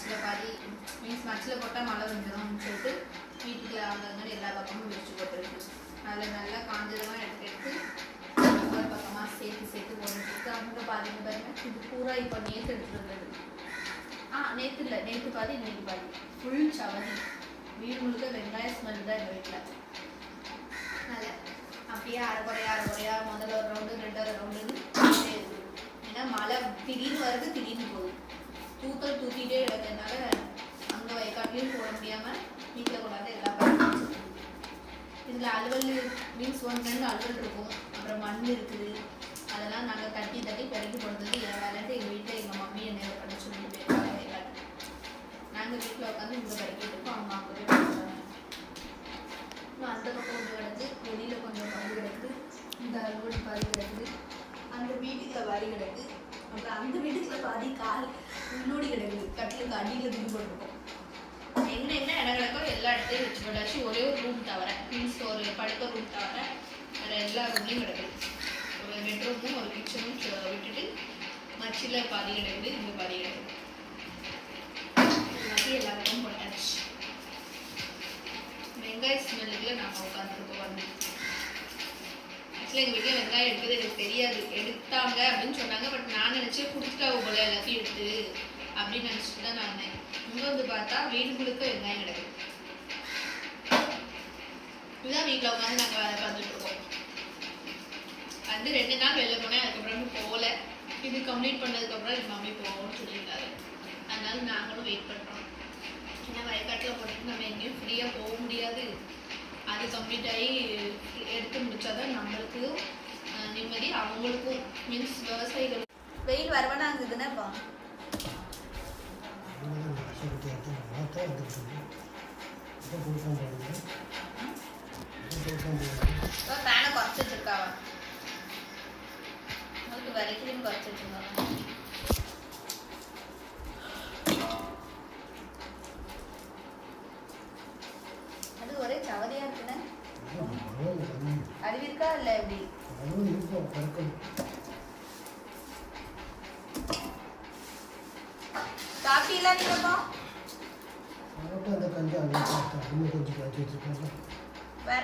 மச்சில் பாதி மீன்ஸ் மச்சில் போட்டால் மழை வந்துடும் சொல்லிட்டு வீட்டுக்கு அங்கங்கே எல்லா பக்கமும் விரிச்சு போட்டுருக்கு. அதில் நல்லா காஞ்சதெல்லாம் எடுத்து ஒவ்வொரு பக்கமாக சேர்த்து போட்டுருக்கு. அவங்க பாதிங்க பாருங்க, இது பூரா இப்போ நேற்று எடுத்துகிட்டு வந்தது. நேற்று இல்லை, நேற்று பாதி இன்னைக்கு பாதி ஃபுல் சவதி. வீடு முழுக்க வெங்காய ஸ்மெல் தான் எங்கள் வீட்டில். நல்ல அப்படியே அரைக்குறையா முதல்ல ஒரு ரவுண்டு 2வது ரவுண்டுன்னு இருக்குது. ஏன்னா மழை திடீர்னு வருது திடீர்னு போகுது. தூக்கல் தூக்கிட்டே இருக்கிறதுனால அங்கே வயக்காட்டிலையும் போட முடியாமல் வீட்டில் கொண்டாந்து எல்லா பக்கம். இதில் அலுவல் மீன்ஸ் 1-2 அலுவல் இருக்கும். அப்புறம் மண் இருக்குது. அதெல்லாம் நாங்கள் தட்டி பிறகு போடுறது என் வேலைன்ட்டு எங்கள் வீட்டில் எங்கள் மம்மி என்ன பண்ண சொல்லிட்டு போயிருக்காங்க வயக்காட்டு. நாங்கள் வீட்டில் உட்காந்து இங்கே படிக்கிட்டு இருக்கோம். அவங்க அங்கே போய் படிக்கிறாங்க. அந்த பக்கம் கொஞ்சம் கிடக்கு, வெளியில் கொஞ்சம் பாதி கிடக்கு, இந்த அலுவலி பாதி கிடக்குது, அந்த வீட்டுக்குள்ள பாதி கிடக்கு, அப்புறம் அந்த வீட்டுக்குள்ள பாதி கால் முன்னோடி கிடக்குது. கட்டிலுக்கு அடியில் துணி போட்டிருக்கோம். என்ன இடம் கிடக்கோ எல்லா இடத்தையும் வச்சு போட்டாச்சு. ஒரே ஒரு ரூம் தவிர மீன்ஸ் ஒரு படுக்க ரூம் தவிர வேறு எல்லா ரூம்லையும் கிடக்குது. ஒரு பெட்ரூமும் ஒரு கிச்சனும் விட்டுட்டு மச்சில் பாதி கிடக்குது, இங்கே பாதி கிடக்குது. எல்லாத்தையும் எல்லா பக்கமும் போட்டாச்சு. வெங்காய ஸ்மெல்லுக்குள்ள நாங்கள் உட்காந்துருக்கோம். வந்து ஆக்சுவலாக எங்கள் வீட்டில் வெங்காயம் எடுக்கிறது எனக்கு தெரியாது. எடுத்தாங்க அப்படின்னு சொன்னாங்க. பட் நான் நினச்சேன் கொடுத்துட்டாங்க போல எல்லாத்தையும் எடுத்து அப்படின்னு நினச்சிட்டு தான் நான். இங்கே வந்து பார்த்தா வீடு முழுக்க வெங்காயம் கிடக்குது. இதுதான் வீட்டில் உட்காந்து நாங்கள் வேலை பார்த்துட்டு இருக்கோம். வந்து 2 நாள் வெளில போனேன். அதுக்கப்புறம் போகல. இது கம்ப்ளீட் பண்ணதுக்கப்புறம் எங்கள் மம்மி போகணும்னு சொல்லியிருந்தாரு. அதனால நாங்களும் வெயிட் பண்ணுறோம். ஏன்னா வயக்காட்டில் போட்டுட்டு நம்ம எங்கேயும் ஃப்ரீயாக போக முடியாது. அது கம்ப்ளீட் ஆகி எடுத்து முடிச்சாதான் நம்மளுக்கும் நிம்மதி, அவங்களுக்கும் மீன்ஸ் விவசாயிகள். வெயில் வரவனா இருந்ததுன்னா இப்போ ஃபேனை குறைச்சிட்ருக்காவா உங்களுக்கு வரைக்கும் குறைச்சிட்ருக்காங்க. அது ஒரே சவதியாக இருக்குண்ணே. அறிவு இருக்கா இல்லை எப்படி? காஃபி எல்லாம் நீங்கப்பா அந்த கஞ்சி கொஞ்சம் காய்ச்சி வச்சுருக்காங்க.